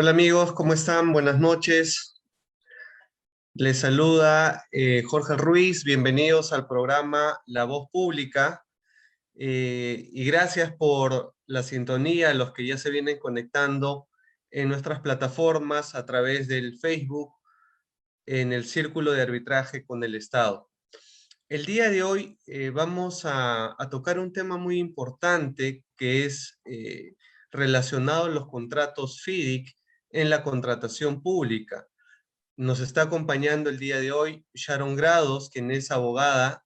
Hola amigos, ¿cómo están? Buenas noches. Les saluda Jorge Ruiz. Bienvenidos al programa La Voz Pública. Y gracias por la sintonía, a los que ya se vienen conectando en nuestras plataformas a través del Facebook, en el Círculo de Arbitraje con el Estado. El día de hoy vamos a tocar un tema muy importante que es relacionado a los contratos FIDIC en la contratación pública. Nos está acompañando el día de hoy Sharon Grados, quien es abogada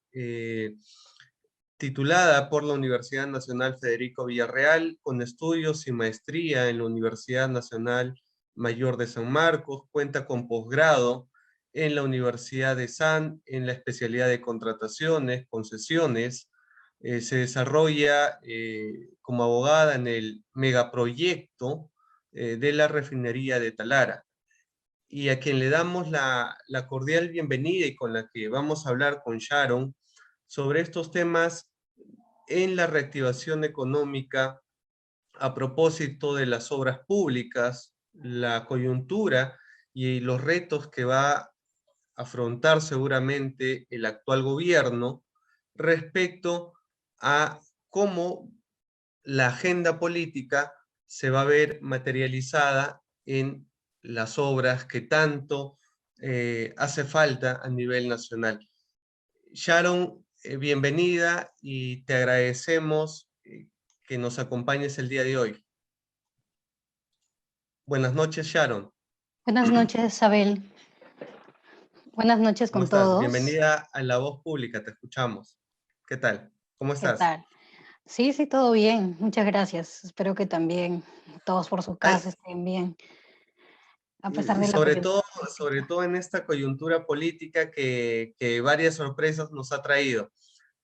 titulada por la Universidad Nacional Federico Villarreal, con estudios y maestría en la Universidad Nacional Mayor de San Marcos, cuenta con posgrado en la Universidad de San, en la especialidad de contrataciones, concesiones. Se desarrolla como abogada en el megaproyecto de la refinería de Talara, y a quien le damos la cordial bienvenida y con la que vamos a hablar con Sharon sobre estos temas en la reactivación económica a propósito de las obras públicas, la coyuntura y los retos que va a afrontar seguramente el actual gobierno respecto a cómo la agenda política se va a ver materializada en las obras que tanto hace falta a nivel nacional. Sharon, bienvenida y te agradecemos que nos acompañes el día de hoy. Buenas noches, Sharon. Buenas noches, Abel. Buenas noches ¿Cómo con estás? todos. Bienvenida a La Voz Pública, te escuchamos. ¿Qué tal? ¿Cómo ¿Qué estás? tal? Sí, todo bien. Muchas gracias. Espero que también todos por su Ay, casa estén bien, a pesar y de la coyuntura sobre política. todo en esta coyuntura política que varias sorpresas nos ha traído.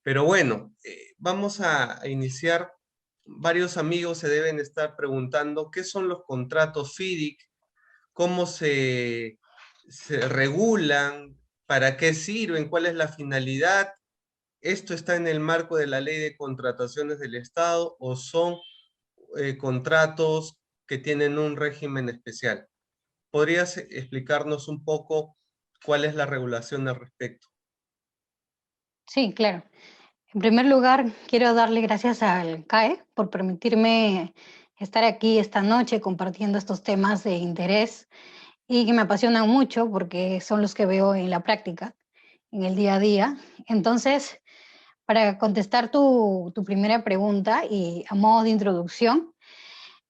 Pero bueno, vamos a iniciar. Varios amigos se deben estar preguntando qué son los contratos FIDIC, cómo se regulan, para qué sirven, cuál es la finalidad. ¿Esto está en el marco de la Ley de Contrataciones del Estado o son contratos que tienen un régimen especial? ¿Podrías explicarnos un poco cuál es la regulación al respecto? Sí, claro. En primer lugar, quiero darle gracias al CAE por permitirme estar aquí esta noche compartiendo estos temas de interés y que me apasionan mucho porque son los que veo en la práctica, en el día a día. Entonces, para contestar tu primera pregunta y a modo de introducción,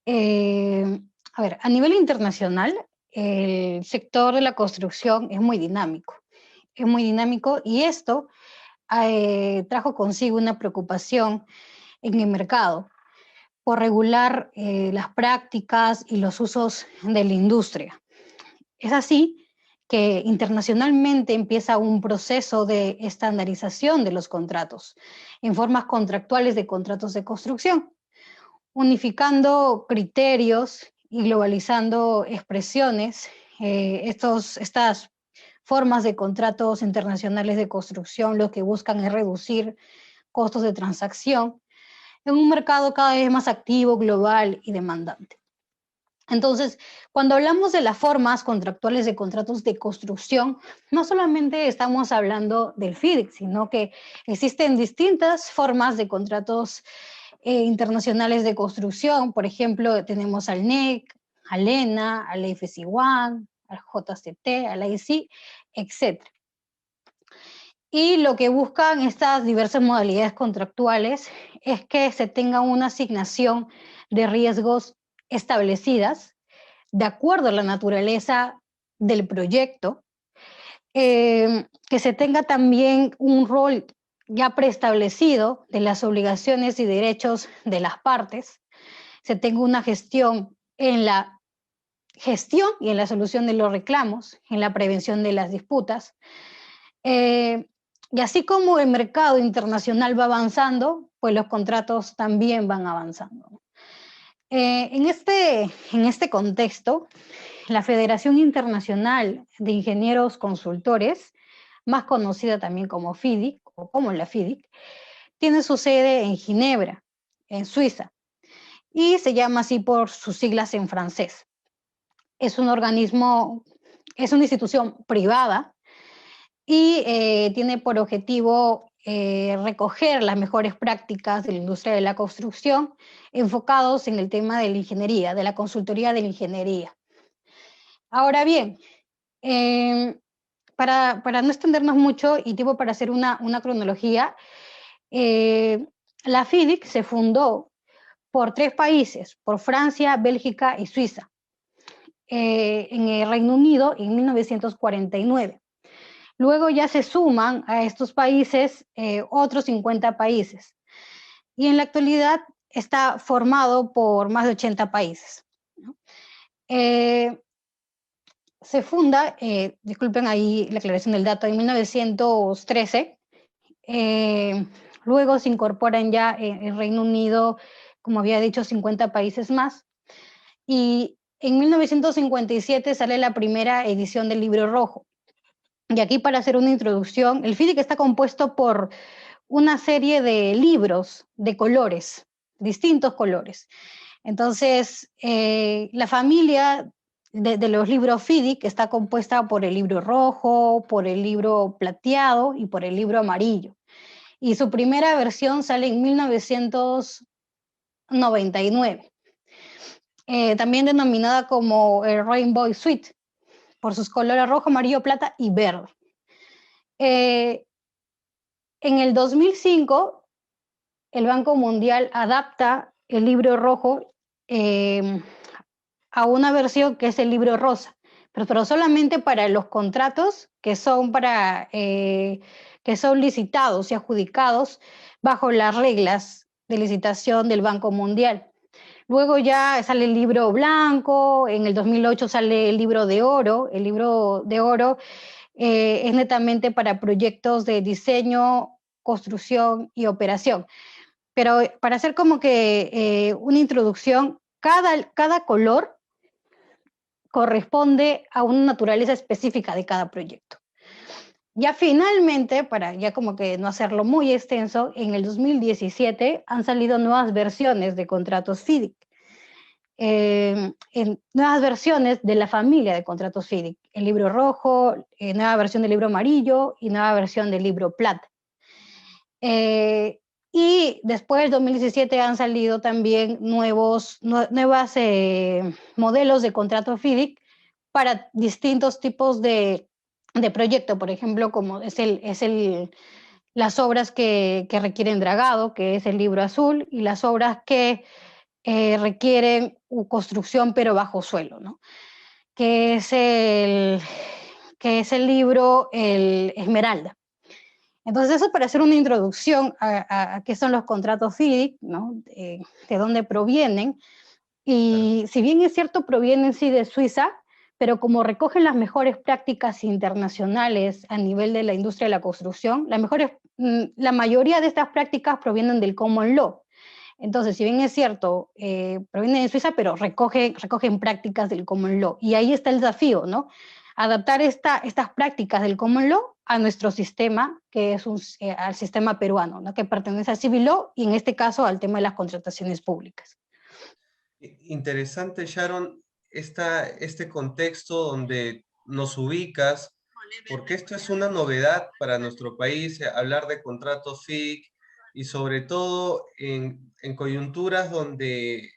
eh, a ver, a nivel internacional, el sector de la construcción es muy dinámico y esto trajo consigo una preocupación en el mercado por regular las prácticas y los usos de la industria. Es así que internacionalmente empieza un proceso de estandarización de los contratos en formas contractuales de contratos de construcción, unificando criterios y globalizando expresiones. Estas formas de contratos internacionales de construcción lo que buscan es reducir costos de transacción en un mercado cada vez más activo, global y demandante. Entonces, cuando hablamos de las formas contractuales de contratos de construcción, no solamente estamos hablando del FIDIC, sino que existen distintas formas de contratos internacionales de construcción. Por ejemplo, tenemos al NEC, al ENA, al FSI-1, al JCT, al IC, etc. Y lo que buscan estas diversas modalidades contractuales es que se tenga una asignación de riesgos establecidas de acuerdo a la naturaleza del proyecto, que se tenga también un rol ya preestablecido de las obligaciones y derechos de las partes, se tenga una gestión en la gestión y en la solución de los reclamos, en la prevención de las disputas. Y así como el mercado internacional va avanzando, pues los contratos también van avanzando. En este contexto, la Federación Internacional de Ingenieros Consultores, más conocida también como FIDIC o como la FIDIC, tiene su sede en Ginebra, en Suiza, y se llama así por sus siglas en francés. es un organismo, es una institución privada y tiene por objetivo recoger las mejores prácticas de la industria de la construcción enfocados en el tema de la ingeniería, de la consultoría de la ingeniería. Ahora bien, para no extendernos mucho y tipo para hacer una cronología, la FIDIC se fundó por 3 países, por Francia, Bélgica y Suiza, en el Reino Unido en 1949. Luego ya se suman a estos países otros 50 países y en la actualidad está formado por más de 80 países, ¿no? Se funda, disculpen ahí la aclaración del dato, en 1913. Luego se incorporan ya en Reino Unido, como había dicho, 50 países más. Y en 1957 sale la primera edición del Libro Rojo. Y aquí, para hacer una introducción, el FIDIC está compuesto por una serie de libros de colores, distintos colores. Entonces, la familia de los libros FIDIC está compuesta por el libro rojo, por el libro plateado y por el libro amarillo. Y su primera versión sale en 1999, también denominada como el Rainbow Suite, por sus colores rojo, amarillo, plata y verde. En el 2005, el Banco Mundial adapta el libro rojo a una versión que es el libro rosa, pero solamente para los contratos que son, que son licitados y adjudicados bajo las reglas de licitación del Banco Mundial. Luego ya sale el libro blanco, en el 2008 sale el libro de oro. El libro de oro es netamente para proyectos de diseño, construcción y operación. Pero para hacer como que una introducción, cada color corresponde a una naturaleza específica de cada proyecto. Ya finalmente, para ya como que no hacerlo muy extenso, en el 2017 han salido nuevas versiones de contratos FIDIC, en nuevas versiones de la familia de contratos FIDIC, el libro rojo, nueva versión del libro amarillo y nueva versión del libro plata. Y después del 2017 han salido también nuevos modelos de contrato FIDIC para distintos tipos de proyecto, por ejemplo, como las obras que requieren dragado, que es el libro azul, y las obras que requieren construcción pero bajo suelo, ¿no? Que es el libro el Esmeralda. Entonces, eso para hacer una introducción a qué son los contratos FIDIC, ¿no? De dónde provienen. Y si bien es cierto, provienen sí de Suiza, pero como recogen las mejores prácticas internacionales a nivel de la industria de la construcción, la mayoría de estas prácticas provienen del Common Law. Entonces, si bien es cierto, provienen de Suiza, pero recogen prácticas del Common Law. Y ahí está el desafío, ¿no? Adaptar estas prácticas del Common Law a nuestro sistema, que es al sistema peruano, ¿no? Que pertenece al Civil Law y en este caso al tema de las contrataciones públicas. Interesante, Sharon, este contexto donde nos ubicas, porque esto es una novedad para nuestro país, hablar de contratos FIC y sobre todo en coyunturas donde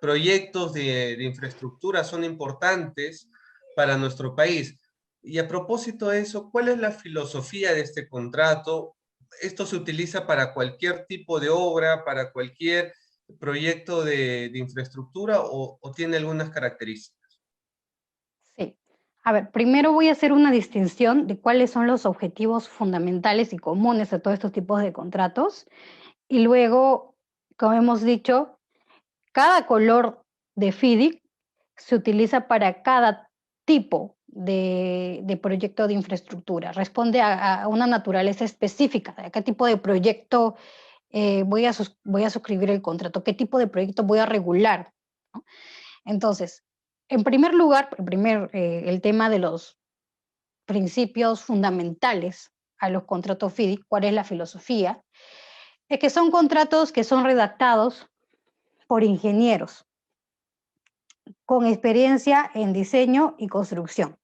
proyectos de infraestructura son importantes para nuestro país. Y a propósito de eso, ¿cuál es la filosofía de este contrato? ¿Esto se utiliza para cualquier tipo de obra, para cualquier proyecto de infraestructura o tiene algunas características? Sí. A ver, primero voy a hacer una distinción de cuáles son los objetivos fundamentales y comunes de todos estos tipos de contratos. Y luego, como hemos dicho, cada color de FIDIC se utiliza para cada tipo de proyecto de infraestructura. Responde a una naturaleza específica, a qué tipo de proyecto voy a suscribir el contrato, qué tipo de proyecto voy a regular, ¿no? Entonces, en primer lugar, el tema de los principios fundamentales a los contratos FIDIC, cuál es la filosofía, es que son contratos que son redactados por ingenieros con experiencia en diseño y construcción.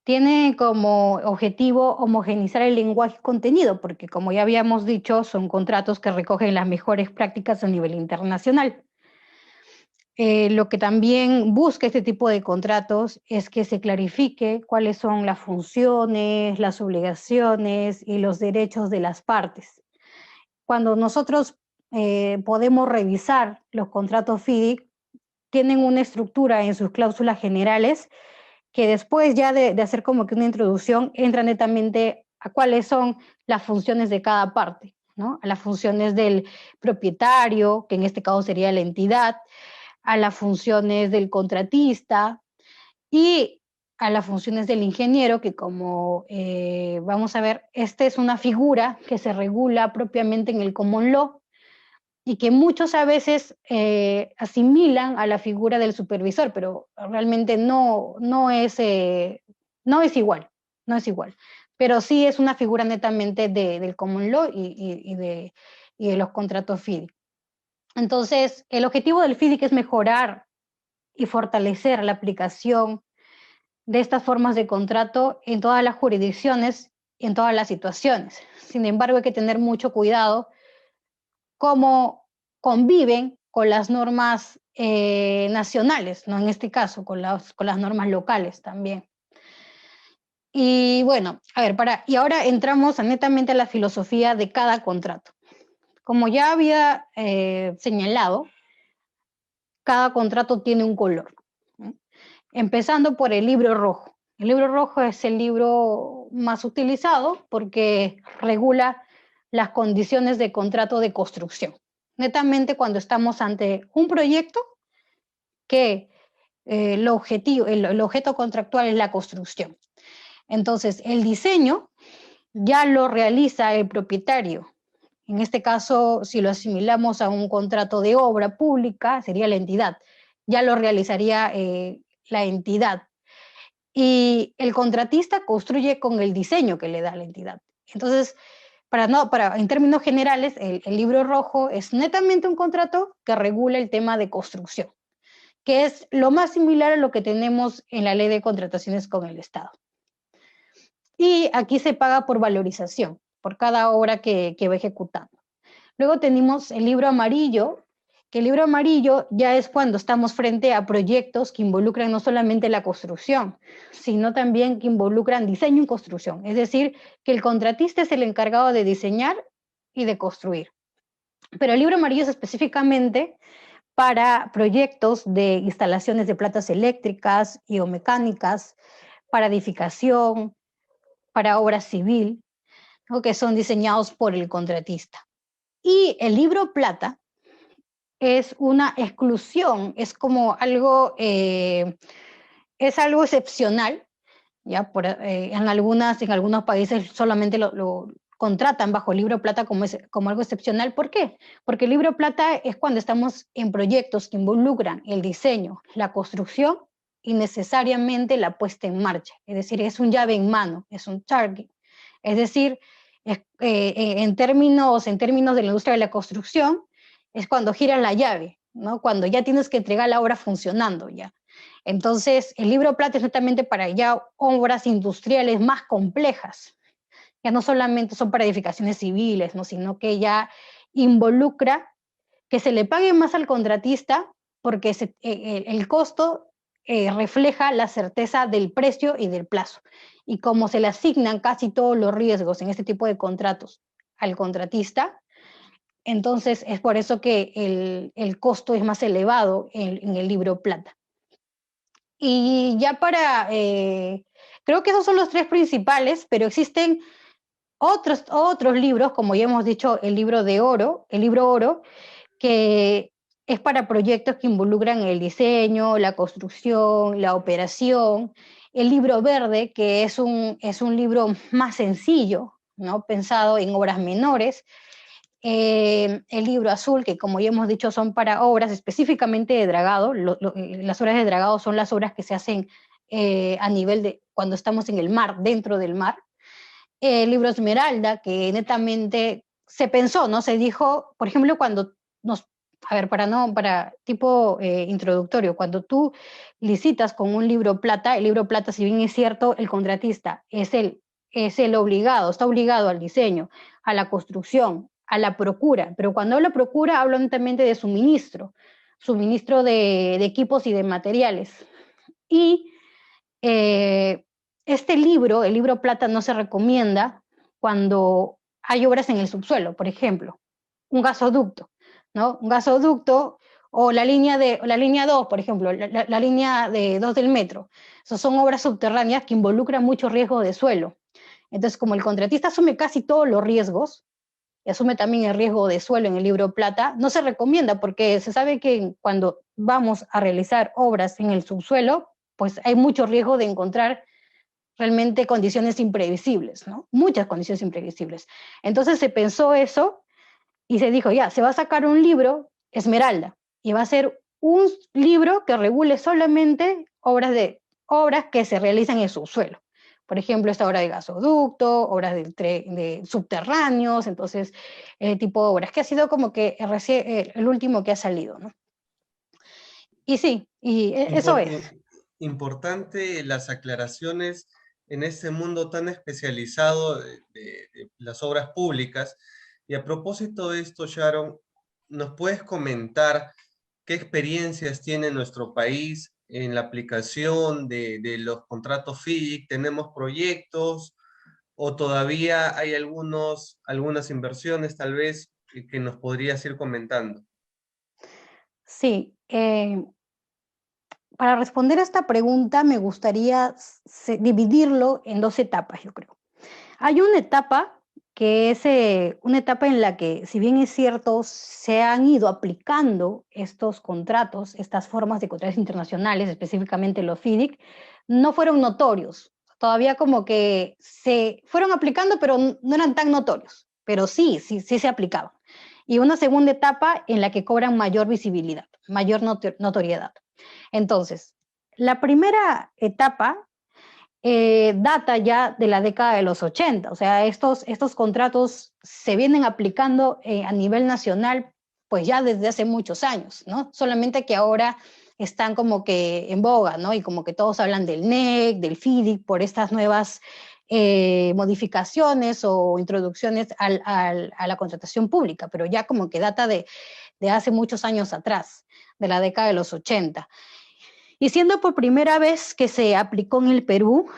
Tiene como objetivo homogeneizar el lenguaje y contenido, porque como ya habíamos dicho, son contratos que recogen las mejores prácticas a nivel internacional. Lo que también busca este tipo de contratos es que se clarifique cuáles son las funciones, las obligaciones y los derechos de las partes. Cuando nosotros podemos revisar los contratos FIDIC, tienen una estructura en sus cláusulas generales que después ya de hacer como que una introducción entra netamente a cuáles son las funciones de cada parte, ¿no? A las funciones del propietario, que en este caso sería la entidad, a las funciones del contratista y a las funciones del ingeniero, que como vamos a ver, esta es una figura que se regula propiamente en el Common Law y que muchos a veces asimilan a la figura del supervisor, pero realmente no es igual, no es igual. Pero sí es una figura netamente del Common Law y de los contratos FIDIC. Entonces, el objetivo del FIDIC es mejorar y fortalecer la aplicación de estas formas de contrato en todas las jurisdicciones y en todas las situaciones. Sin embargo, hay que tener mucho cuidado cómo conviven con las normas nacionales, ¿no? En este caso, con las normas locales también. Y bueno, a ver, y ahora entramos netamente a la filosofía de cada contrato. Como ya había señalado, cada contrato tiene un color, ¿no? Empezando por el libro rojo. El libro rojo es el libro más utilizado porque regula las condiciones de contrato de construcción. Netamente cuando estamos ante un proyecto que el objeto contractual es la construcción. Entonces, el diseño ya lo realiza el propietario. En este caso, si lo asimilamos a un contrato de obra pública, sería la entidad. Ya lo realizaría la entidad. Y el contratista construye con el diseño que le da la entidad. Entonces, en términos generales, el libro rojo es netamente un contrato que regula el tema de construcción, que es lo más similar a lo que tenemos en la ley de contrataciones con el Estado. Y aquí se paga por valorización, por cada obra que va ejecutando. Luego tenemos el libro amarillo, que el libro amarillo ya es cuando estamos frente a proyectos que involucran no solamente la construcción, sino también que involucran diseño y construcción. Es decir, que el contratista es el encargado de diseñar y de construir. Pero el libro amarillo es específicamente para proyectos de instalaciones de plantas eléctricas y o mecánicas, para edificación, para obra civil, ¿no? Que son diseñados por el contratista. Y el libro plata es una exclusión, es como algo, es algo excepcional, ¿ya? En algunos países solamente lo contratan bajo el libro plata como algo excepcional. ¿Por qué? Porque el libro plata es cuando estamos en proyectos que involucran el diseño, la construcción y necesariamente la puesta en marcha. Es decir, es un llave en mano, es un target. Es decir, en términos de la industria de la construcción, es cuando giras la llave, ¿no? Cuando ya tienes que entregar la obra funcionando ya. Entonces, el libro plata es netamente para ya obras industriales más complejas. Ya no solamente son para edificaciones civiles, ¿no? Sino que ya involucra que se le pague más al contratista porque el costo refleja la certeza del precio y del plazo. Y como se le asignan casi todos los riesgos en este tipo de contratos al contratista, entonces es por eso que el costo es más elevado en el libro plata. Y ya creo que esos son los tres principales, pero existen otros libros, como ya hemos dicho, el libro oro, que es para proyectos que involucran el diseño, la construcción, la operación. El libro verde, que es un libro más sencillo, ¿no? Pensado en obras menores. El libro azul, que como ya hemos dicho son para obras específicamente de dragado. Las obras de dragado son las obras que se hacen a nivel de cuando estamos en el mar, dentro del mar. El libro esmeralda, que netamente se pensó, ¿no? Se dijo, por ejemplo, cuando nos a ver, para tipo introductorio, cuando tú licitas con un libro plata, el libro plata, si bien es cierto, el contratista es el obligado, está obligado al diseño, a la construcción, a la procura, pero cuando hablo procura, hablo netamente de suministro de equipos y de materiales. Y este libro, el libro plata, no se recomienda cuando hay obras en el subsuelo, por ejemplo, un gasoducto, ¿no? Un gasoducto o la línea 2, por ejemplo, la línea de 2 del metro. Esas son obras subterráneas que involucran mucho riesgo de suelo. Entonces, como el contratista asume casi todos los riesgos, y asume también el riesgo de suelo en el libro plata, no se recomienda porque se sabe que cuando vamos a realizar obras en el subsuelo, pues hay mucho riesgo de encontrar realmente condiciones imprevisibles, ¿no? Muchas condiciones imprevisibles. Entonces se pensó eso y se dijo, ya, se va a sacar un libro, Esmeralda, y va a ser un libro que regule solamente obras que se realizan en el subsuelo. Por ejemplo, esta obra de gasoducto, obras de subterráneos, entonces, tipo de obras, que ha sido como que el último que ha salido, ¿no? Y sí, eso Impor- es. Importante las aclaraciones en este mundo tan especializado de las obras públicas. Y a propósito de esto, Sharon, ¿nos puedes comentar qué experiencias tiene nuestro país en la aplicación de los contratos FIDIC? ¿Tenemos proyectos o todavía hay algunas inversiones tal vez que nos podrías ir comentando? Sí, para responder a esta pregunta me gustaría dividirlo en dos etapas, yo creo. Hay una etapa que es una etapa en la que, si bien es cierto, se han ido aplicando estos contratos, estas formas de contratos internacionales, específicamente los FIDIC, no fueron notorios. Todavía como que se fueron aplicando, pero no eran tan notorios. Pero sí se aplicaban. Y una segunda etapa en la que cobran mayor visibilidad, mayor notoriedad. Entonces, la primera etapa data ya de la década de los 80. O sea, estos contratos se vienen aplicando a nivel nacional pues ya desde hace muchos años, ¿no? Solamente que ahora están como que en boga, ¿no? Y como que todos hablan del NEC, del FIDIC, por estas nuevas modificaciones o introducciones a la contratación pública, pero ya como que data de hace muchos años atrás, de la década de los 80. Y siendo por primera vez que se aplicó en el Perú,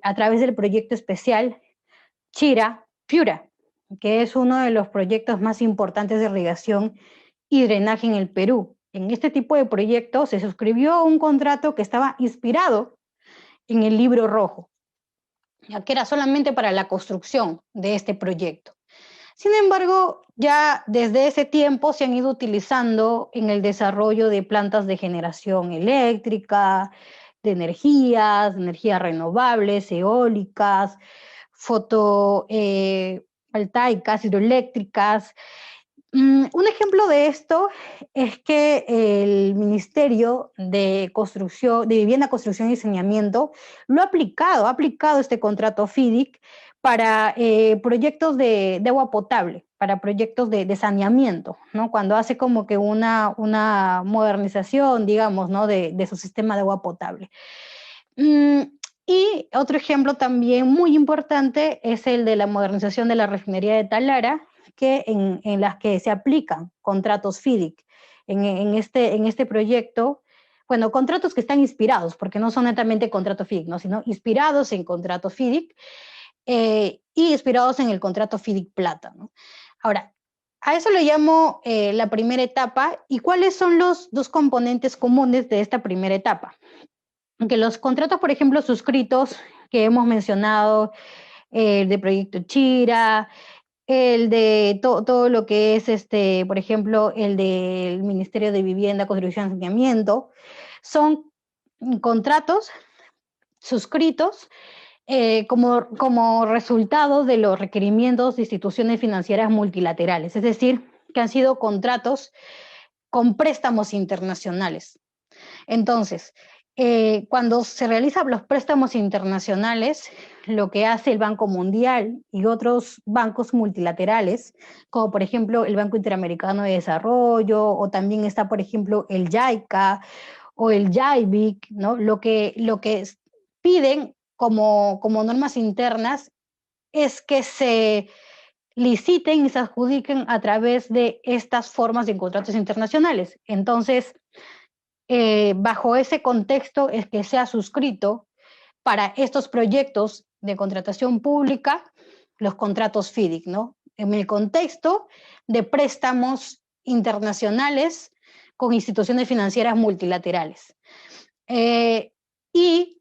a través del proyecto especial Chira Piura, que es uno de los proyectos más importantes de irrigación y drenaje en el Perú. En este tipo de proyectos se suscribió un contrato que estaba inspirado en el Libro Rojo, ya que era solamente para la construcción de este proyecto. Sin embargo, ya desde ese tiempo se han ido utilizando en el desarrollo de plantas de generación eléctrica, de energías renovables, eólicas, fotovoltaicas, hidroeléctricas. Un ejemplo de esto es que el Ministerio de Construcción, de Vivienda, Construcción y Saneamiento ha aplicado este contrato FIDIC para proyectos de agua potable, para proyectos de saneamiento, ¿no? Cuando hace como que una modernización, digamos, ¿no? de su sistema de agua potable. Y otro ejemplo también muy importante es el de la modernización de la refinería de Talara, en las que se aplican contratos FIDIC. En este proyecto, bueno, contratos que están inspirados, porque no son netamente contratos FIDIC, ¿no? Sino inspirados en contratos FIDIC y inspirados en el contrato FIDIC Plata, ¿no? Ahora, a eso le llamo la primera etapa. ¿Y cuáles son los dos componentes comunes de esta primera etapa? Que los contratos, por ejemplo, suscritos que hemos mencionado, de Proyecto Chira, el de todo lo que es, por ejemplo, el del Ministerio de Vivienda, Construcción y Saneamiento, son contratos suscritos como resultado de los requerimientos de instituciones financieras multilaterales, es decir, que han sido contratos con préstamos internacionales. Entonces, cuando se realizan los préstamos internacionales, lo que hace el Banco Mundial y otros bancos multilaterales, como por ejemplo el Banco Interamericano de Desarrollo, o también está, por ejemplo, el JICA o el JIVIC, ¿no? Lo que piden como normas internas es que se liciten y se adjudiquen a través de estas formas de contratos internacionales. Entonces, bajo ese contexto es que se ha suscrito para estos proyectos de contratación pública los contratos FIDIC, ¿no? En el contexto de préstamos internacionales con instituciones financieras multilaterales. Y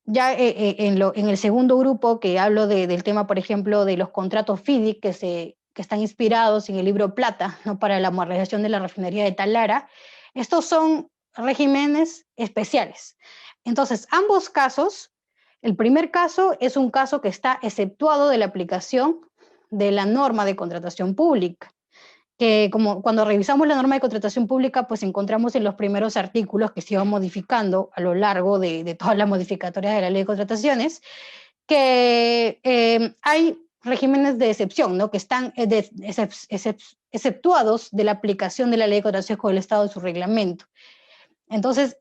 ya en el segundo grupo que hablo del tema, por ejemplo, de los contratos FIDIC que están inspirados en el libro Plata, ¿no? Para la modernización de la refinería de Talara, estos son regímenes especiales. Entonces, ambos casos, el primer caso es un caso que está exceptuado de la aplicación de la norma de contratación pública, que como cuando revisamos la norma de contratación pública, pues encontramos en los primeros artículos que se iban modificando a lo largo de todas las modificatorias de la ley de contrataciones, que hay regímenes de excepción, ¿no? Que están exceptuados de la aplicación de la ley de contratación con el Estado y su reglamento. Entonces,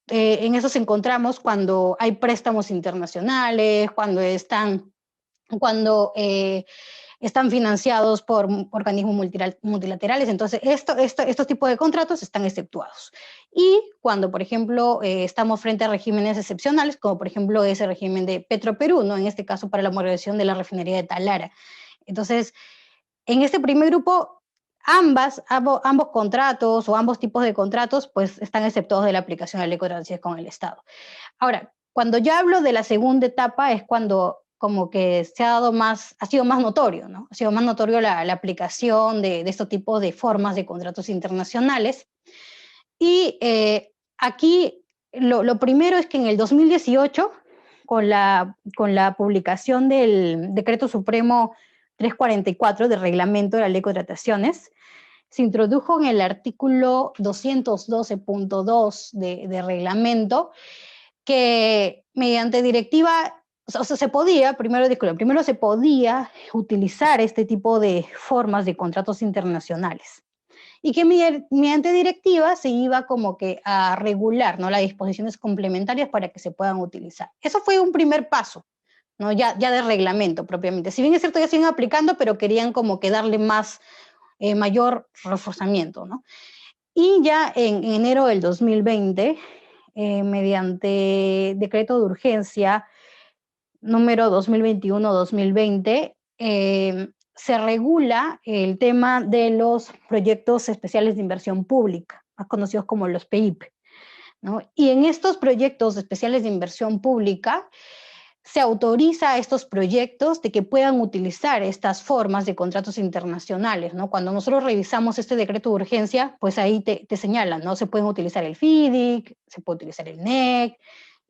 en eso encontramos cuando hay préstamos internacionales, cuando están financiados por organismos multilaterales. Entonces, estos tipos de contratos están exceptuados. Y cuando, por ejemplo, estamos frente a regímenes excepcionales, como por ejemplo ese régimen de Petroperú, ¿no? En este caso para la modernización de la refinería de Talara. Entonces, en este primer grupo, ambos contratos o ambos tipos de contratos pues están exceptuados de la aplicación de la ley de contrataciones con el Estado. Ahora, cuando yo hablo de la segunda etapa es cuando como que ha sido más notorio, ¿no? Ha sido más notorio la aplicación de estos tipos de formas de contratos internacionales. Y aquí lo primero es que en el 2018, con la publicación del Decreto Supremo 344 del Reglamento de la Ley de Contrataciones, se introdujo en el artículo 212.2 de reglamento que mediante directiva, o sea, primero se podía utilizar este tipo de formas de contratos internacionales y que mediante directiva se iba como que a regular, ¿no? Las disposiciones complementarias para que se puedan utilizar. Eso fue un primer paso, ¿no? Ya de reglamento propiamente. Si bien es cierto, ya siguen aplicando, pero querían como que darle mayor reforzamiento, ¿no? Y ya en enero del 2020, mediante decreto de urgencia número 2021-2020, se regula el tema de los proyectos especiales de inversión pública, más conocidos como los PIP, ¿no? Y en estos proyectos especiales de inversión pública se autoriza a estos proyectos de que puedan utilizar estas formas de contratos internacionales, ¿no? Cuando nosotros revisamos este decreto de urgencia, pues ahí te señalan, ¿no? Se pueden utilizar el FIDIC, se puede utilizar el NEC,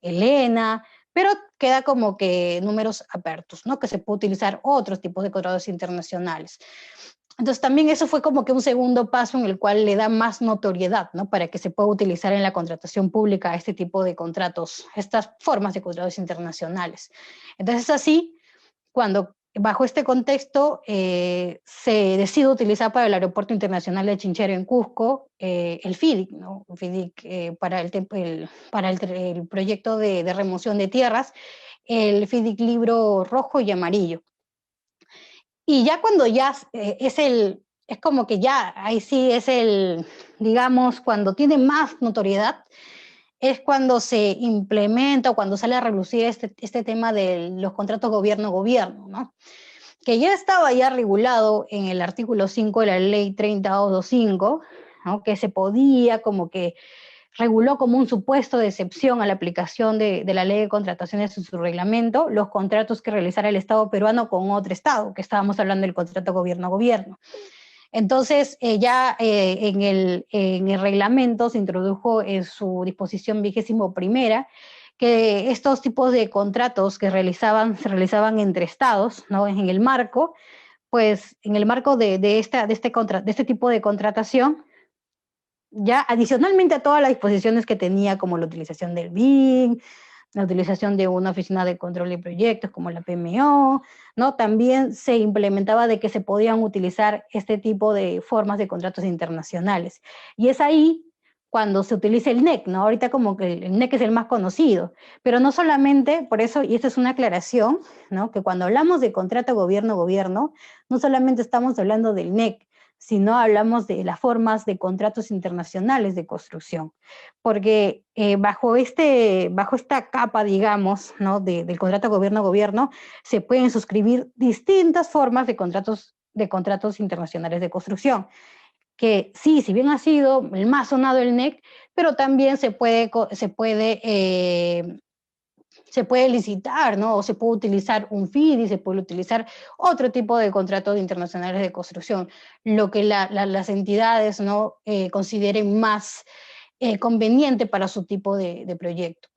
el ENA, pero queda como que números abiertos, ¿no? Que se puede utilizar otros tipos de contratos internacionales. Entonces también eso fue como que un segundo paso en el cual le da más notoriedad, ¿no? Para que se pueda utilizar en la contratación pública este tipo de contratos, estas formas de contratos internacionales. Entonces así, cuando bajo este contexto se decide utilizar para el Aeropuerto Internacional de Chinchero en Cusco el FIDIC, ¿no? El FIDIC para el proyecto de remoción de tierras, el FIDIC libro rojo y amarillo. Y ya cuando ya es como que ya, ahí sí es digamos, cuando tiene más notoriedad, es cuando se implementa o cuando sale a relucir este tema de los contratos gobierno-gobierno, ¿no? Que ya estaba ya regulado en el artículo 5 de la ley 30225, ¿no? Que se podía como que reguló como un supuesto de excepción a la aplicación de la ley de contrataciones en su reglamento los contratos que realizara el Estado peruano con otro Estado, que estábamos hablando del contrato gobierno-gobierno. Entonces, ya en el reglamento se introdujo en su disposición 21ª que estos tipos de contratos que se realizaban entre Estados, ¿no? En el marco, pues en el marco de este tipo de contratación, ya adicionalmente a todas las disposiciones que tenía, como la utilización del BIM, la utilización de una oficina de control de proyectos como la PMO, ¿no? También se implementaba de que se podían utilizar este tipo de formas de contratos internacionales. Y es ahí cuando se utiliza el NEC, ¿no? Ahorita como que el NEC es el más conocido, pero no solamente, por eso, y esta es una aclaración, ¿no? Que cuando hablamos de contrato gobierno-gobierno, no solamente estamos hablando del NEC, sino hablamos de las formas de contratos internacionales de construcción, porque bajo esta capa, digamos, ¿no? Del contrato gobierno-gobierno, se pueden suscribir distintas formas de contratos internacionales de construcción, que sí, si bien ha sido el más sonado el NEC, pero también se puede licitar, ¿no? O se puede utilizar un FIDI, se puede utilizar otro tipo de contratos internacionales de construcción, lo que las entidades, ¿no? Consideren más conveniente para su tipo de proyecto.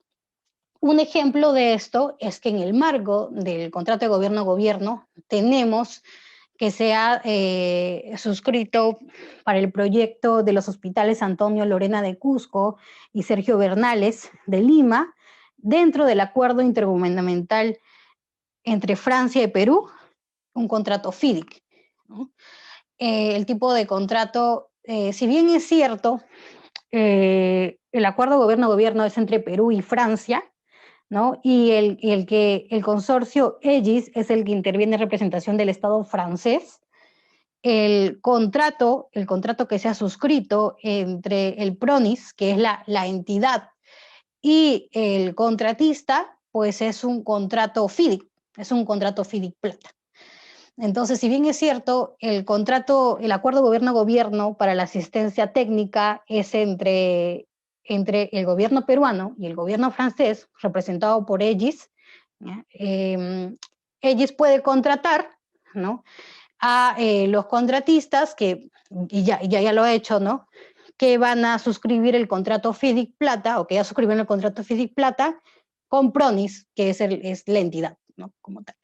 Un ejemplo de esto es que en el marco del contrato de gobierno-gobierno tenemos que se ha suscrito para el proyecto de los hospitales Antonio Lorena de Cusco y Sergio Bernales de Lima, dentro del acuerdo intergubernamental entre Francia y Perú, un contrato FIDIC, ¿no? El tipo de contrato, si bien es cierto, el acuerdo gobierno-gobierno es entre Perú y Francia, ¿no? Y el consorcio EGIS es el que interviene en representación del Estado francés. El contrato que se ha suscrito entre el PRONIS, que es la entidad, y el contratista, pues es un contrato FIDIC, es un contrato FIDIC Plata. Entonces, si bien es cierto, el acuerdo gobierno-gobierno para la asistencia técnica es entre el gobierno peruano y el gobierno francés, representado por EGIS, EGIS puede contratar, ¿no? A los contratistas y ya lo ha hecho, ¿no? Que van a suscribir el contrato FIDIC Plata, o que ya suscribieron el contrato FIDIC Plata con PRONIS, que es la entidad, ¿no? Como tal.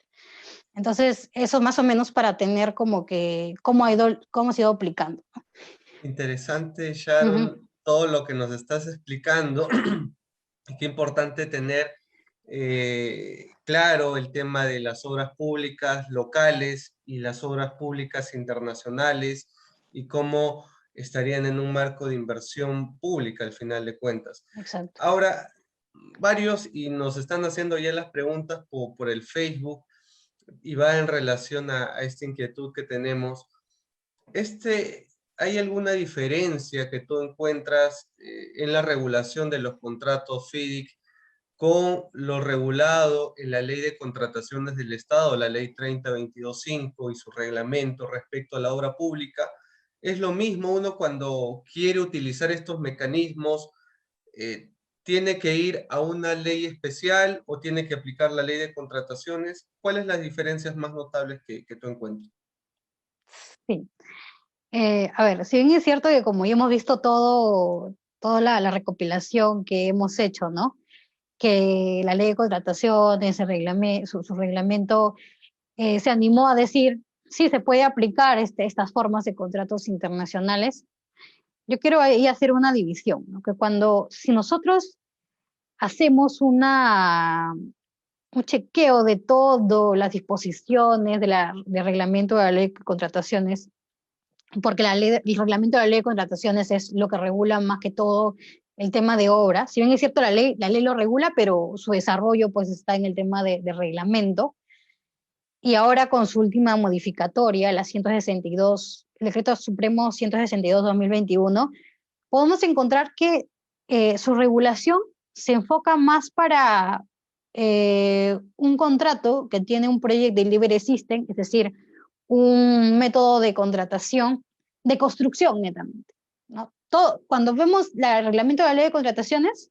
Entonces, eso más o menos para tener como que cómo se ha ido aplicando. Interesante, Uh -huh. Sharon, todo lo que nos estás explicando. Qué importante tener claro el tema de las obras públicas locales y las obras públicas internacionales y cómo estarían en un marco de inversión pública al final de cuentas. Exacto. Ahora, varios y nos están haciendo ya las preguntas por el Facebook y va en relación a esta inquietud que tenemos. ¿Hay alguna diferencia que tú encuentras en la regulación de los contratos FIDIC con lo regulado en la Ley de Contrataciones del Estado, la Ley 3022.5 y su reglamento respecto a la obra pública? ¿Es lo mismo uno cuando quiere utilizar estos mecanismos, eh, tiene que ir a una ley especial o tiene que aplicar la Ley de Contrataciones? ¿Cuáles las diferencias más notables que tú encuentras? Sí. A ver, si bien es cierto que como ya hemos visto toda la recopilación que hemos hecho, ¿no? Que la ley de contrataciones, su reglamento, se animó a decir, sí, se puede aplicar estas formas de contratos internacionales. Yo quiero ahí hacer una división, ¿no? Que si nosotros hacemos un chequeo de todas las disposiciones del reglamento de la ley de contrataciones, porque el reglamento de la ley de contrataciones es lo que regula más que todo el tema de obra. Si bien es cierto, la ley lo regula, pero su desarrollo pues está en el tema de reglamento. Y ahora con su última modificatoria, la 162, el Decreto Supremo 162-2021, podemos encontrar que su regulación se enfoca más para un contrato que tiene un Project Delivery System, es decir, un método de contratación, de construcción netamente, ¿no? Cuando vemos el reglamento de la ley de contrataciones,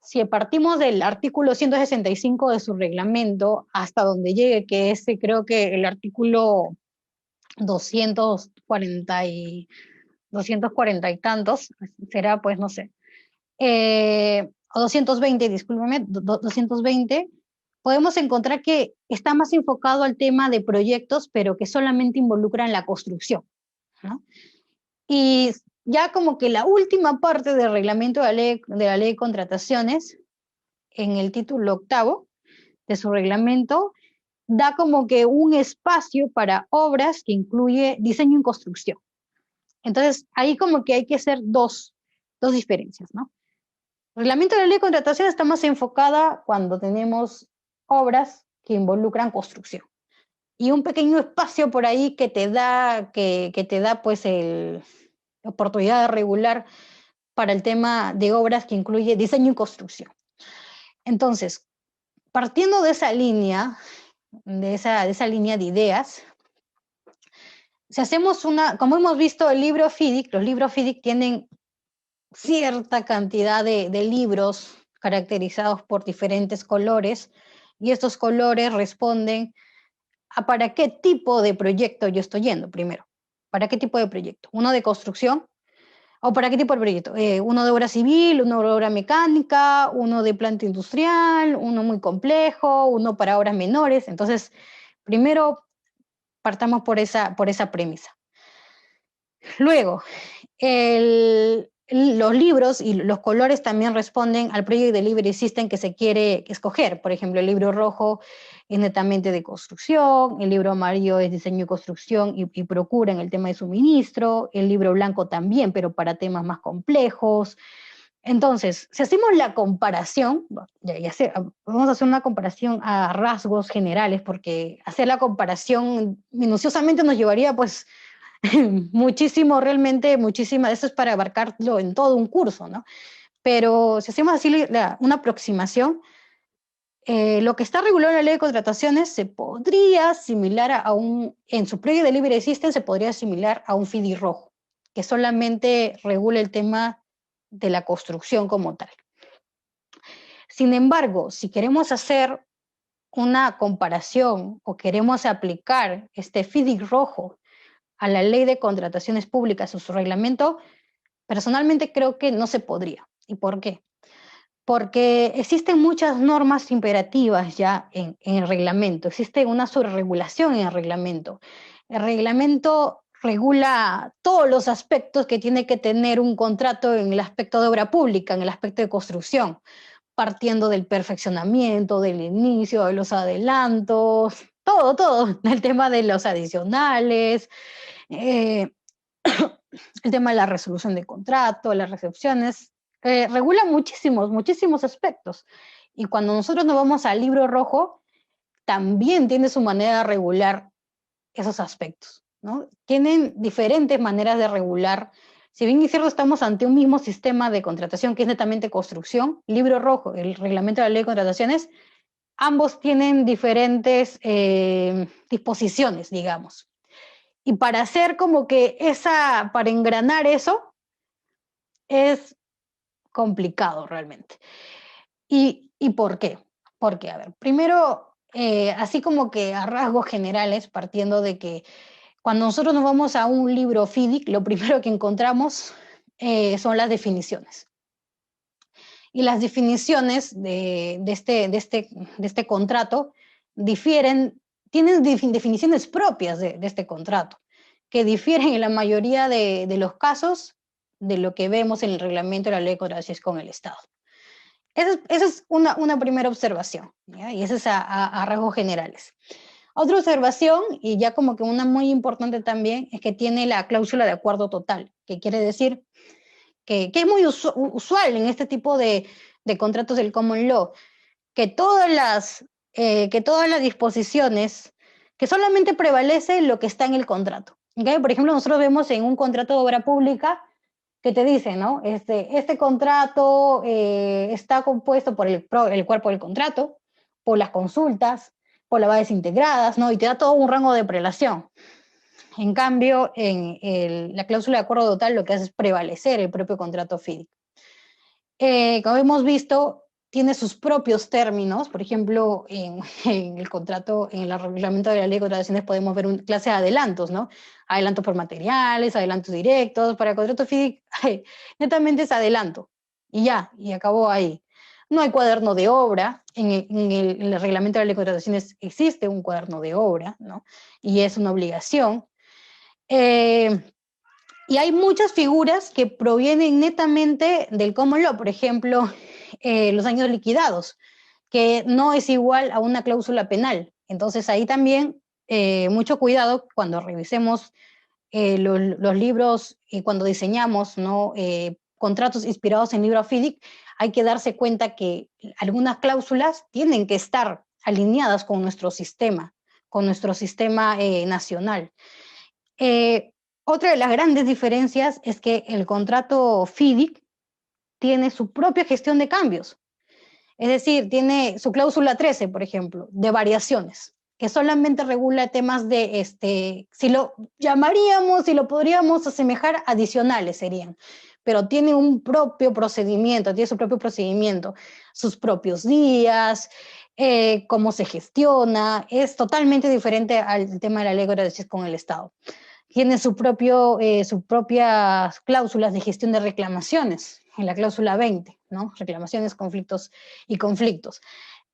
si partimos del artículo 165 de su reglamento hasta donde llegue, que es creo que el artículo 240 240 y tantos, será pues no sé, o 220, discúlpeme, 220, podemos encontrar que está más enfocado al tema de proyectos, pero que solamente involucran la construcción, ¿no? Y ya como que la última parte del reglamento de la ley de contrataciones, en el título 8 de su reglamento, da como que un espacio para obras que incluye diseño y construcción. Entonces, ahí como que hay que hacer dos diferencias, ¿no? El reglamento de la ley de contratación está más enfocada cuando tenemos obras que involucran construcción. Y un pequeño espacio por ahí que te da, pues la oportunidad de regular para el tema de obras que incluye diseño y construcción. Entonces, partiendo de esa línea, de esa línea de ideas, si hacemos como hemos visto el libro FIDIC, los libros FIDIC tienen cierta cantidad de libros caracterizados por diferentes colores, y estos colores responden a para qué tipo de proyecto yo estoy yendo primero. ¿Para qué tipo de proyecto? ¿Uno de construcción? ¿O para qué tipo de proyecto? ¿Uno de obra civil, uno de obra mecánica, uno de planta industrial, uno muy complejo, uno para obras menores? Entonces, primero partamos por esa premisa. Luego, los libros y los colores también responden al Project Delivery System que se quiere escoger. Por ejemplo, el libro rojo es netamente de construcción, el libro amarillo es diseño y construcción y procura en el tema de suministro, el libro blanco también, pero para temas más complejos. Entonces, si hacemos la comparación, vamos a hacer una comparación a rasgos generales, porque hacer la comparación minuciosamente nos llevaría pues muchísimo, realmente muchísima, eso es para abarcarlo en todo un curso, ¿no? Pero si hacemos así una aproximación, lo que está regulado en la ley de contrataciones se podría asimilar en su Project Delivery System se podría asimilar a un FIDI rojo, que solamente regula el tema de la construcción como tal. Sin embargo, si queremos hacer una comparación o queremos aplicar este FIDI rojo a la ley de contrataciones públicas o su reglamento, personalmente creo que no se podría. ¿Y por qué? Porque existen muchas normas imperativas ya en el reglamento, existe una sobreregulación en el reglamento. El reglamento regula todos los aspectos que tiene que tener un contrato en el aspecto de obra pública, en el aspecto de construcción, partiendo del perfeccionamiento, del inicio, de los adelantos, todo, el tema de los adicionales, eh, el tema de la resolución de contrato, las recepciones, regula muchísimos aspectos. Y cuando nosotros nos vamos al libro rojo, también tiene su manera de regular esos aspectos, ¿no? Tienen diferentes maneras de regular. Si bien es cierto, estamos ante un mismo sistema de contratación que es netamente construcción, libro rojo, el reglamento de la ley de contrataciones, ambos tienen diferentes disposiciones, digamos. Y para hacer como que para engranar eso, es complicado realmente. ¿Y por qué? Porque, a ver, primero, así como que a rasgos generales, partiendo de que cuando nosotros nos vamos a un libro FIDIC, lo primero que encontramos son las definiciones. Y las definiciones de este contrato tienen definiciones propias de este contrato, que difieren en la mayoría de los casos de lo que vemos en el reglamento de la ley de contrataciones con el Estado. Esa es una primera observación, ¿ya? Y esa es a rasgos generales. Otra observación, y ya como que una muy importante también, es que tiene la cláusula de acuerdo total, que quiere decir que es muy usual en este tipo de contratos del common law, que todas las disposiciones, que solamente prevalece lo que está en el contrato. ¿Okay? Por ejemplo, nosotros vemos en un contrato de obra pública que te dice, ¿no? Este contrato está compuesto por el cuerpo del contrato, por las consultas, por las bases integradas, ¿no? Y te da todo un rango de prelación. En cambio, en la cláusula de acuerdo total lo que hace es prevalecer el propio contrato FIDIC. Como hemos visto, tiene sus propios términos. Por ejemplo, en el contrato, en el reglamento de la ley de contrataciones podemos ver una clase de adelantos, ¿no? Adelantos por materiales, adelantos directos. Para el contrato FIDIC, netamente es adelanto. Y ya, y acabó ahí. No hay cuaderno de obra. En el reglamento de la ley de contrataciones existe un cuaderno de obra, ¿no? Y es una obligación. Y hay muchas figuras que provienen netamente del common law, por ejemplo, los daños liquidados, que no es igual a una cláusula penal. Entonces ahí también mucho cuidado cuando revisemos los libros y cuando diseñamos, ¿no? Contratos inspirados en libro FIDIC, hay que darse cuenta que algunas cláusulas tienen que estar alineadas con nuestro sistema nacional. Otra de las grandes diferencias es que el contrato FIDIC tiene su propia gestión de cambios. Es decir, tiene su cláusula 13, por ejemplo, de variaciones, que solamente regula temas de, si lo llamaríamos, si lo podríamos asemejar, adicionales serían, pero tiene un propio procedimiento, tiene su propio procedimiento, sus propios días, cómo se gestiona, es totalmente diferente al tema de la ley de con el Estado. Tiene sus propias cláusulas de gestión de reclamaciones, en la cláusula 20, ¿no? Reclamaciones, conflictos y conflictos.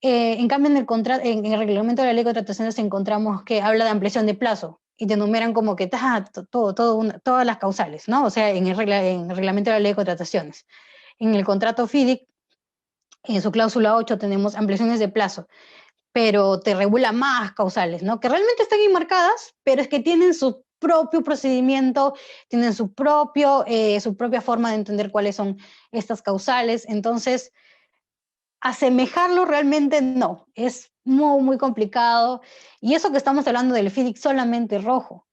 En cambio, en el reglamento de la ley de contrataciones encontramos que habla de ampliación de plazo y te enumeran como que todas las causales, ¿no? O sea, en el reglamento de la ley de contrataciones. En el contrato FIDIC, en su cláusula 8, tenemos ampliaciones de plazo, pero te regula más causales, ¿no? Que realmente están enmarcadas, pero es que tienen su propio procedimiento, tienen su propia forma de entender cuáles son estas causales. Entonces, asemejarlo realmente no, es muy, muy complicado. Y eso que estamos hablando del FIDIC solamente rojo,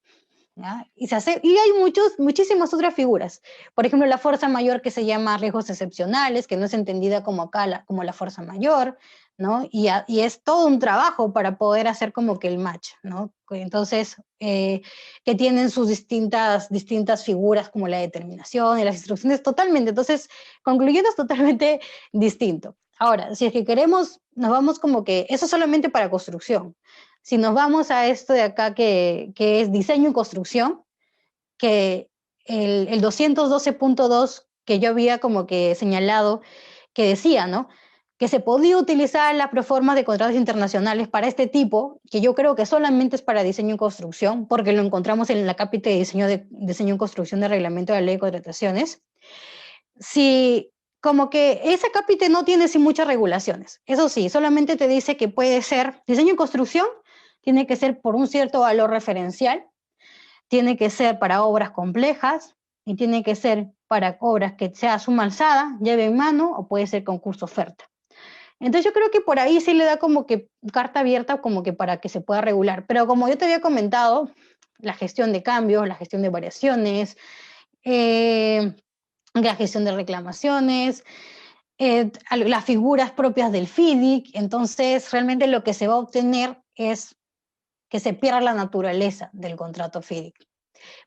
¿ya? Y hay muchísimas otras figuras. Por ejemplo, la fuerza mayor que se llama riesgos excepcionales, que no es entendida como acá como la fuerza mayor, ¿no? Y es todo un trabajo para poder hacer como que el match, ¿no? Entonces, que tienen sus distintas figuras como la determinación y las instrucciones totalmente. Entonces, concluyendo, es totalmente distinto. Ahora, si es que queremos, nos vamos como que, eso solamente para construcción. Si nos vamos a esto de acá que es diseño y construcción, que el 212.2 que yo había como que señalado, que decía, ¿no? Que se podía utilizar las proformas de contratos internacionales para este tipo, que yo creo que solamente es para diseño y construcción, porque lo encontramos en la cápita de diseño y construcción del reglamento de la ley de contrataciones. Si como que esa cápita no tiene sí muchas regulaciones, eso sí, solamente te dice que puede ser diseño y construcción, tiene que ser por un cierto valor referencial, tiene que ser para obras complejas y tiene que ser para obras que sea suma alzada, llave en mano o puede ser concurso oferta. Entonces yo creo que por ahí sí le da como que carta abierta como que para que se pueda regular. Pero como yo te había comentado, la gestión de cambios, la gestión de variaciones, la gestión de reclamaciones, las figuras propias del FIDIC, entonces realmente lo que se va a obtener es que se pierda la naturaleza del contrato FIDIC.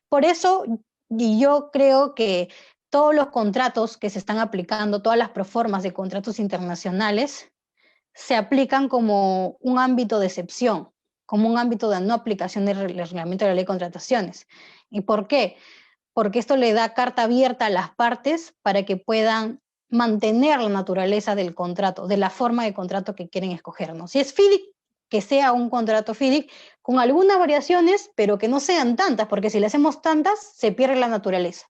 Por eso, y yo creo que todos los contratos que se están aplicando, todas las proformas de contratos internacionales, se aplican como un ámbito de excepción, como un ámbito de no aplicación del reglamento de la ley de contrataciones. ¿Y por qué? Porque esto le da carta abierta a las partes para que puedan mantener la naturaleza del contrato, de la forma de contrato que quieren escoger, ¿no? Si es FIDIC, que sea un contrato FIDIC con algunas variaciones, pero que no sean tantas, porque si le hacemos tantas, se pierde la naturaleza.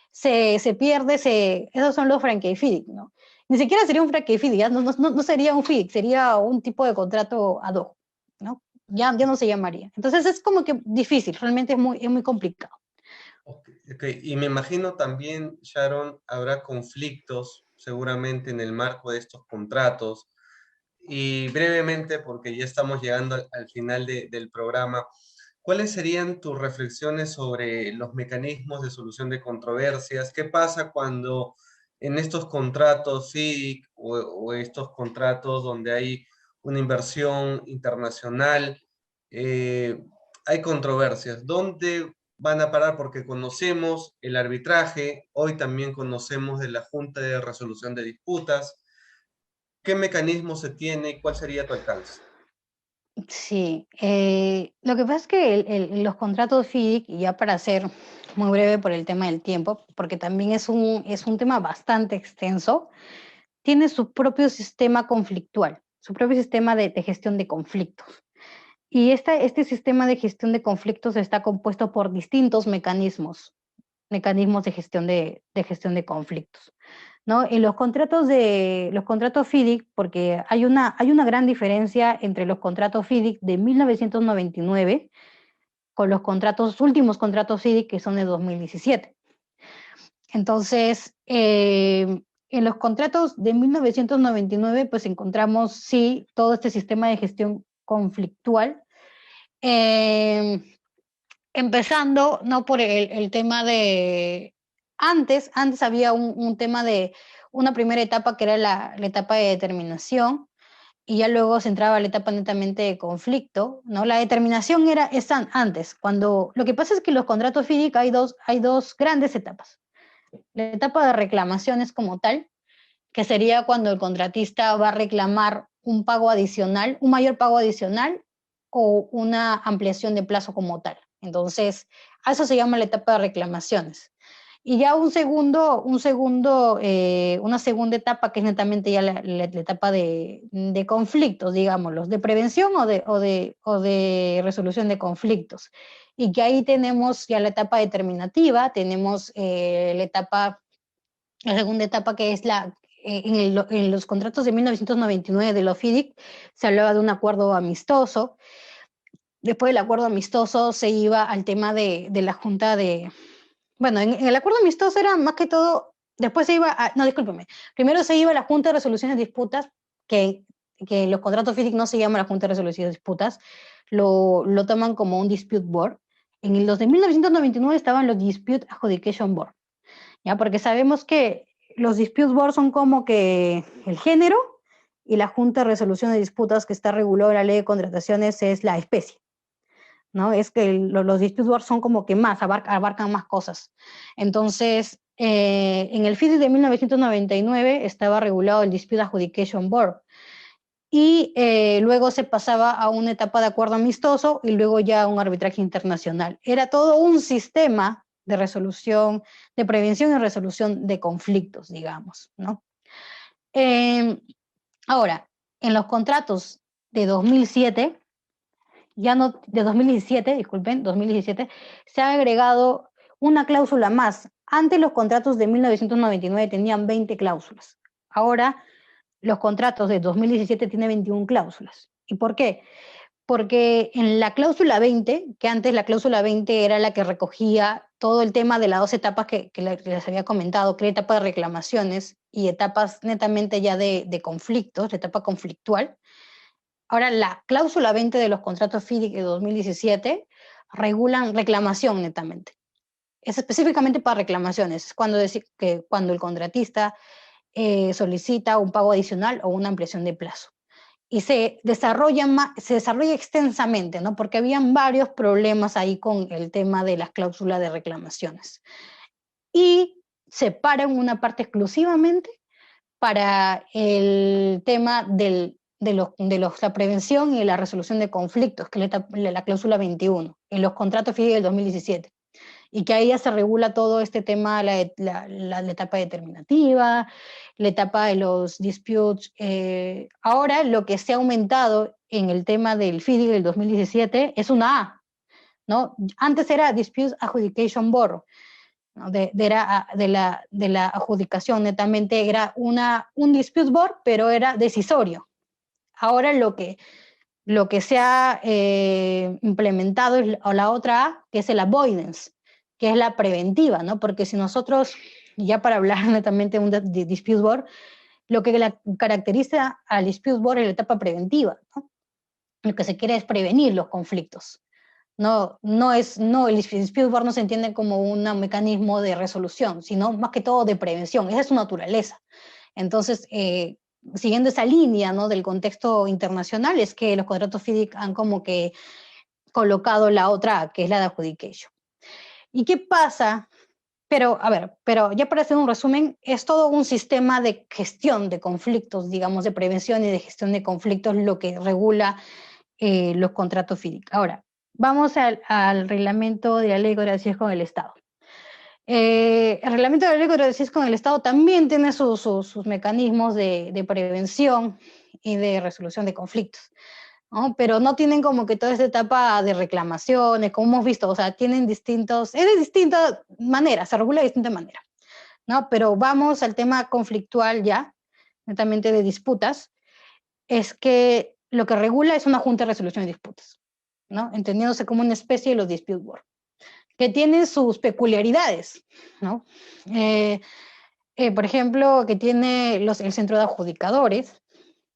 Se pierde, esos son los franquei FIDIC, ¿no? Ni siquiera sería un franquei FIDIC, no sería un FIDIC, sería un tipo de contrato ad hoc, ¿no? Ya no se llamaría. Entonces es como que difícil, realmente es muy complicado. Okay. Y me imagino también, Sharon, habrá conflictos seguramente en el marco de estos contratos. Y brevemente, porque ya estamos llegando al final del programa, ¿cuáles serían tus reflexiones sobre los mecanismos de solución de controversias? ¿Qué pasa cuando en estos contratos FIDIC o estos contratos donde hay una inversión internacional, eh, hay controversias? ¿Dónde van a parar? Porque conocemos el arbitraje, hoy también conocemos de la Junta de Resolución de Disputas. ¿Qué mecanismo se tiene y cuál sería tu alcance? Sí, lo que pasa es que los contratos FIDIC, y ya para ser muy breve por el tema del tiempo, porque también es un tema bastante extenso, tiene su propio sistema conflictual, su propio sistema de gestión de conflictos. Y este sistema de gestión de conflictos está compuesto por distintos mecanismos. mecanismos de gestión de conflictos, ¿no? En los contratos FIDIC, porque hay una gran diferencia entre los contratos FIDIC de 1999 con los últimos contratos FIDIC que son de 2017. Entonces, en los contratos de 1999, pues encontramos, sí, todo este sistema de gestión conflictual, empezando, ¿no?, por el tema de... Antes había un tema de una primera etapa que era la etapa de determinación, y ya luego se entraba a la etapa netamente de conflicto, ¿no? La determinación es antes, cuando... Lo que pasa es que en los contratos FIDIC hay dos grandes etapas. La etapa de reclamaciones como tal, que sería cuando el contratista va a reclamar un pago adicional, un mayor pago adicional o una ampliación de plazo como tal. Entonces, a eso se llama la etapa de reclamaciones. Y ya una segunda etapa, que es netamente ya la etapa de conflictos, digámoslos, de prevención o de resolución de conflictos. Y que ahí tenemos ya la etapa determinativa, tenemos la segunda etapa, que es en los contratos de 1999 de los FIDIC, se hablaba de un acuerdo amistoso. Después del acuerdo amistoso se iba al tema de la junta de... Bueno, en el acuerdo amistoso era más que todo, después se iba no, discúlpeme, primero se iba a la Junta de Resoluciones de Disputas, que los contratos FIDIC no se llaman la Junta de Resoluciones de Disputas, lo toman como un Dispute Board. En los de 1999 estaban los Dispute Adjudication Board, ¿ya? Porque sabemos que los Dispute Board son como que el género, y la Junta de Resolución de Disputas, que está regulada en la Ley de Contrataciones, es la especie, ¿no? Es que los dispute boards son como que abarcan más cosas. Entonces, en el FIDIC de 1999 estaba regulado el Dispute Adjudication Board, y luego se pasaba a una etapa de acuerdo amistoso y luego ya a un arbitraje internacional. Era todo un sistema de resolución, de prevención y resolución de conflictos, digamos, ¿no? Ahora, en los contratos de 2007, de 2017, disculpen, 2017, se ha agregado una cláusula más. Antes los contratos de 1999 tenían 20 cláusulas. Ahora los contratos de 2017 tienen 21 cláusulas. ¿Y por qué? Porque en la cláusula 20, que antes la cláusula 20 era la que recogía todo el tema de las dos etapas que les había comentado, que era etapa de reclamaciones y etapas netamente ya de conflictos, de etapa conflictual. Ahora, la cláusula 20 de los contratos FIDIC de 2017 regulan reclamación netamente. Es específicamente para reclamaciones, cuando el contratista solicita un pago adicional o una ampliación de plazo. Y se desarrolla extensamente, ¿no? Porque habían varios problemas ahí con el tema de las cláusulas de reclamaciones. Y separan una parte exclusivamente para el tema de la prevención y la resolución de conflictos, que es la cláusula 21, en los contratos FIDIC del 2017. Y que ahí ya se regula todo este tema, la etapa determinativa, la etapa de los disputes. Ahora lo que se ha aumentado en el tema del FIDIC del 2017 es una A, ¿no? Antes era Dispute Adjudication Board, ¿no? De la adjudicación netamente era un dispute board, pero era decisorio. Ahora lo que se ha implementado es la otra A, que es el avoidance, que es la preventiva, ¿no? Porque si nosotros, ya para hablar netamente de un dispute board, lo que caracteriza al dispute board es la etapa preventiva, ¿no? Lo que se quiere es prevenir los conflictos. El dispute board no se entiende como un mecanismo de resolución, sino más que todo de prevención. Esa es su naturaleza. Entonces, siguiendo esa línea, ¿no?, del contexto internacional, es que los contratos FIDIC han como que colocado la otra, que es la de adjudication. ¿Y qué pasa? Pero ya para hacer un resumen, es todo un sistema de gestión de conflictos, digamos, de prevención y de gestión de conflictos, lo que regula los contratos FIDIC. Ahora, vamos al reglamento de la Ley de Contrataciones con el Estado. El reglamento de la Ley de Contrataciones con el Estado también tiene sus mecanismos de prevención y de resolución de conflictos. ¿no? Pero no tienen como que toda esta etapa de reclamaciones, como hemos visto, o sea, tienen distintos, es de distintas maneras, se regula de distintas maneras, ¿no? Pero vamos al tema conflictual ya, netamente de disputas, es que lo que regula es una junta de resolución de disputas, ¿no? Entendiéndose como una especie de los dispute board, que tienen sus peculiaridades, ¿no? Por ejemplo, que tiene el centro de adjudicadores,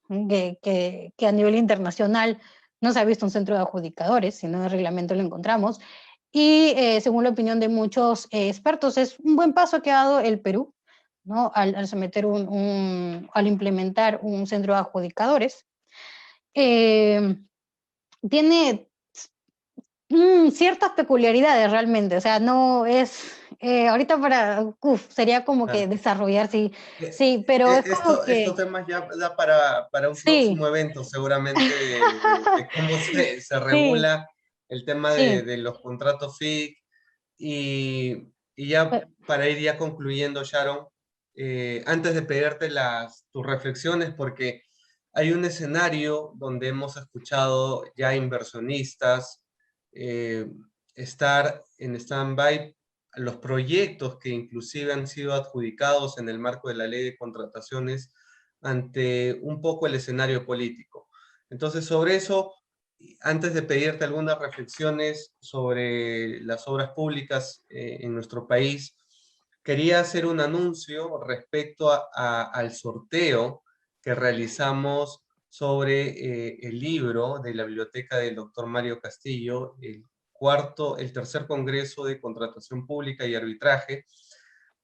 que a nivel internacional no se ha visto un centro de adjudicadores, sino en el reglamento lo encontramos. Y según la opinión de muchos expertos, es un buen paso que ha dado el Perú, ¿no? Al someter al implementar un centro de adjudicadores. Tiene ciertas peculiaridades realmente, o sea, no es, ahorita sería como que Claro. desarrollar, sí, sí, pero es como Estos que, temas ya da para un sí, próximo evento, seguramente, de cómo se sí, regula el tema sí, de los contratos FIC. Y ya para ir ya concluyendo, Sharon, antes de pedirte tus reflexiones, porque hay un escenario donde hemos escuchado ya inversionistas eh, estar en stand-by los proyectos que inclusive han sido adjudicados en el marco de la ley de contrataciones ante un poco el escenario político. Entonces, sobre eso, antes de pedirte algunas reflexiones sobre las obras públicas en nuestro país, quería hacer un anuncio respecto al sorteo que realizamos sobre el libro de la biblioteca del doctor Mario Castillo, el tercer Congreso de Contratación Pública y Arbitraje,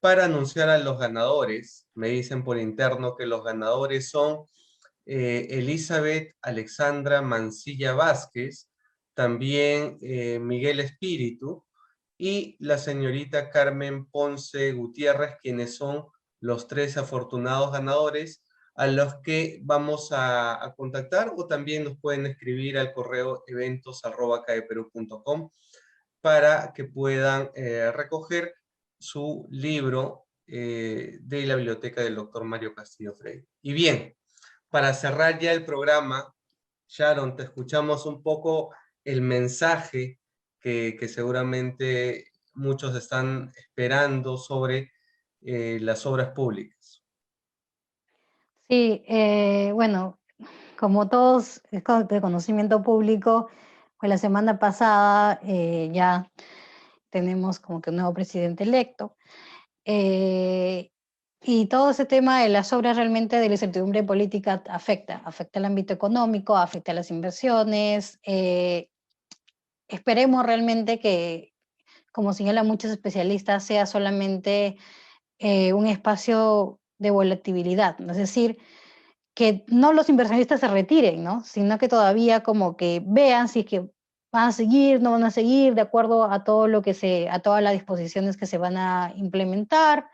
para anunciar a los ganadores. Me dicen por interno que los ganadores son Elizabeth Alexandra Mancilla Vázquez, también Miguel Espíritu y la señorita Carmen Ponce Gutiérrez, quienes son los tres afortunados ganadores a los que vamos a contactar, o también nos pueden escribir al correo eventos@caeperú.com para que puedan recoger su libro de la biblioteca del doctor Mario Castillo Freire. Y bien, para cerrar ya el programa, Sharon, te escuchamos un poco el mensaje que seguramente muchos están esperando sobre las obras públicas. sí, bueno, como todos es de conocimiento público, pues la semana pasada ya tenemos como que un nuevo presidente electo. eh, y todo ese tema de las obras realmente de la incertidumbre política afecta el ámbito económico, afecta las inversiones. Esperemos realmente que, como señalan muchos especialistas, sea solamente un espacio de volatilidad, ¿no? Es decir, que no los inversionistas se retiren, ¿no? Sino que todavía como que vean si es que van a seguir, no van a seguir, de acuerdo a todo a todas las disposiciones que se van a implementar,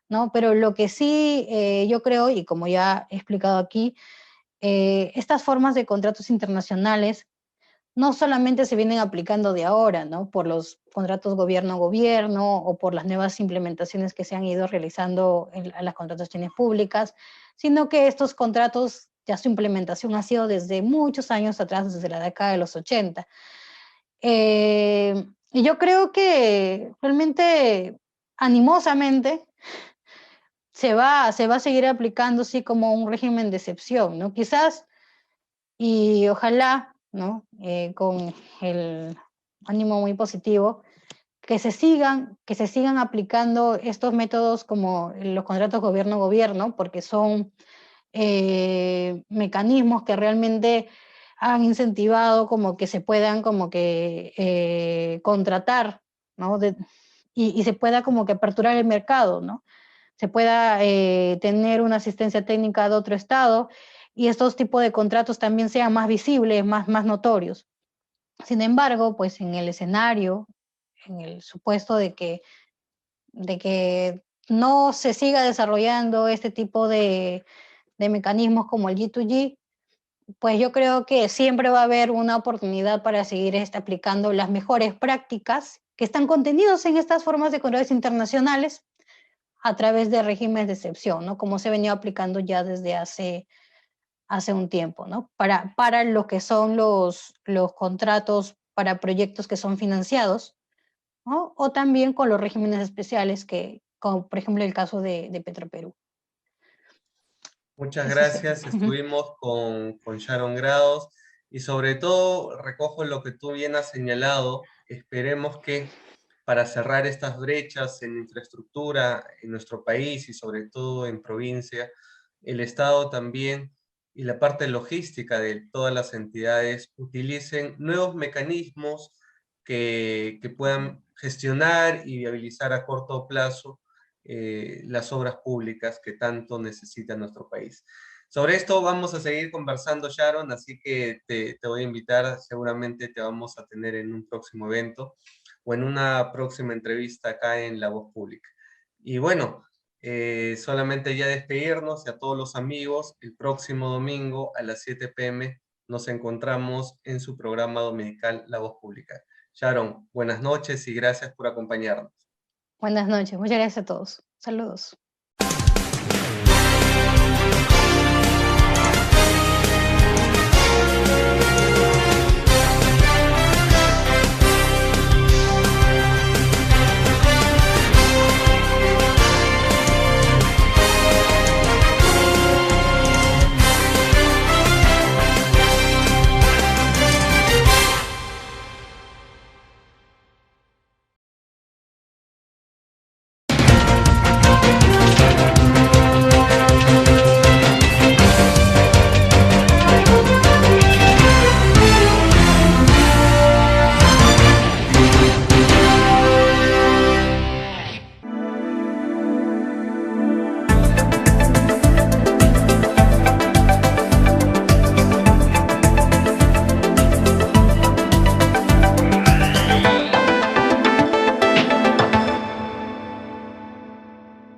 ¿no? Pero lo que sí yo creo, y como ya he explicado aquí, estas formas de contratos internacionales no solamente se vienen aplicando de ahora, ¿no? Por los contratos gobierno-gobierno o por las nuevas implementaciones que se han ido realizando en las contrataciones públicas, sino que estos contratos, ya su implementación ha sido desde muchos años atrás, desde la década de los 80. Y yo creo que realmente, animosamente, se va a seguir aplicando así como un régimen de excepción, ¿no? Quizás y ojalá, ¿no? Con el ánimo muy positivo, que se sigan aplicando estos métodos como los contratos gobierno-gobierno, porque son mecanismos que realmente han incentivado como que se puedan como que contratar, ¿no? Y se pueda como que aperturar el mercado, ¿no? Se pueda tener una asistencia técnica de otro estado y estos tipos de contratos también sean más visibles, más notorios. Sin embargo, pues en el escenario, en el supuesto de que no se siga desarrollando este tipo de mecanismos como el G2G, pues yo creo que siempre va a haber una oportunidad para seguir aplicando las mejores prácticas que están contenidos en estas formas de contratos internacionales a través de regímenes de excepción, ¿no? Como se ha venido aplicando ya desde hace hace un tiempo, ¿no? Para lo que son los contratos para proyectos que son financiados, ¿no? O también con los regímenes especiales como por ejemplo el caso de Petroperú. Muchas Eso sería. gracias. Estuvimos con Sharon Grados y sobre todo recojo lo que tú bien has señalado. Esperemos que para cerrar estas brechas en infraestructura en nuestro país y sobre todo en provincia, el Estado también y la parte logística de todas las entidades utilicen nuevos mecanismos que puedan gestionar y viabilizar a corto plazo las obras públicas que tanto necesita nuestro país. Sobre esto vamos a seguir conversando, Sharon, así que te voy a invitar, seguramente te vamos a tener en un próximo evento o en una próxima entrevista acá en La Voz Pública. Y bueno, solamente ya despedirnos y a todos los amigos, el próximo domingo a las 7 p.m. nos encontramos en su programa dominical La Voz Pública. Sharon, buenas noches y gracias por acompañarnos. Buenas noches, muchas gracias a todos. Saludos.